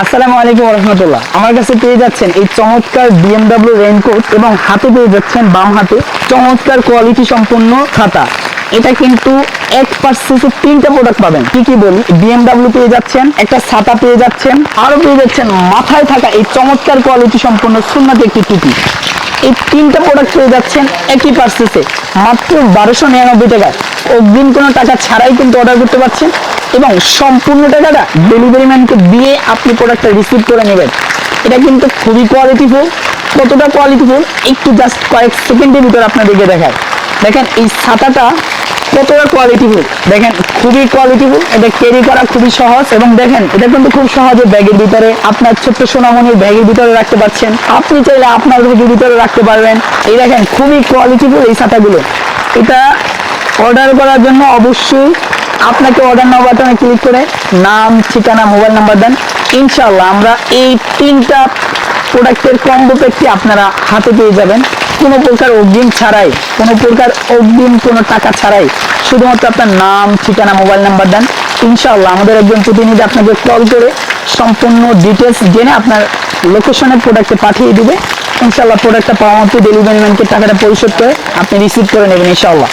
আসসালামু আলাইকুম ওয়া রাহমাতুল্লাহ। আমার কাছে পেয়ে যাচ্ছেন এই চমৎকার BMW রেইনকোট এবং হাতে পেয়ে যাচ্ছেন বাম হাতে চমৎকার কোয়ালিটি সম্পন্ন ছাতা। এটা কিন্তু এক পার্সেসে 3টা প্রোডাক্ট পাবেন। কি কি বলি, BMW পেয়ে যাচ্ছেন, একটা ছাতা পেয়ে যাচ্ছেন, আরো পেয়ে যাচ্ছেন মাথায় থাকা এই চমৎকার কোয়ালিটি সম্পন্ন সুন্নাত একটি টুপি। এই 3টা প্রোডাক্ট পেয়ে যাচ্ছেন একই পার্সেসে মাত্র 1299 টাকায়। অগ্রিম কোনো টাকা ছাড়াই কিন্তু অর্ডার করতে পারছেন এবং সম্পূর্ণ টাকাটা ডেলিভারি ম্যানকে দিয়ে আপনি প্রোডাক্টটা রিসিভ করে নেবেন। এটা কিন্তু খুবই কোয়ালিটিফুল। কতটা কোয়ালিটিফুল একটু জাস্ট কয়েক সেকেন্ডের ভিতরে আপনাদেরকে দেখায়। দেখেন এই ছাতাটা কতটা কোয়ালিটিফুল, দেখেন খুবই কোয়ালিটিফুল। এটা ক্যারি করা খুবই সহজ এবং দেখেন এটা কিন্তু খুব সহজে ব্যাগের ভিতরে, আপনার ছোট্ট সোনামণির ব্যাগের ভিতরে রাখতে পারছেন, আপনি চাইলে আপনার ব্যাগের ভিতরে রাখতে পারবেন। এই দেখেন খুবই কোয়ালিটিফুল এই ছাতাগুলো। এটা অর্ডার করার জন্য অবশ্যই আপনাকে অর্ডার নাও বাটনে ক্লিক করে নাম, ঠিকানা, মোবাইল নাম্বার দেন। ইনশাআল্লাহ আমরা এই 3টা প্রোডাক্টের কম্বো প্যাকটি আপনারা হাতে পেয়ে যাবেন কোনো প্রকার অগ্রিম ছাড়াই, কোনো টাকা ছাড়াই। শুধুমাত্র আপনার নাম, ঠিকানা, মোবাইল নাম্বার দেন। ইনশাআল্লাহ আমাদের একজন প্রতিনিধি আপনাকে কল করে সম্পূর্ণ ডিটেলস জেনে আপনার লোকেশনে প্রোডাক্টে পাঠিয়ে দিবে। ইনশাআল্লাহ প্রোডাক্টটা পাওয়া মাত্র ডেলিভারি ম্যানকে টাকাটা পরিশোধ করে আপনি রিসিভ করে নেবেন ইনশাআল্লাহ।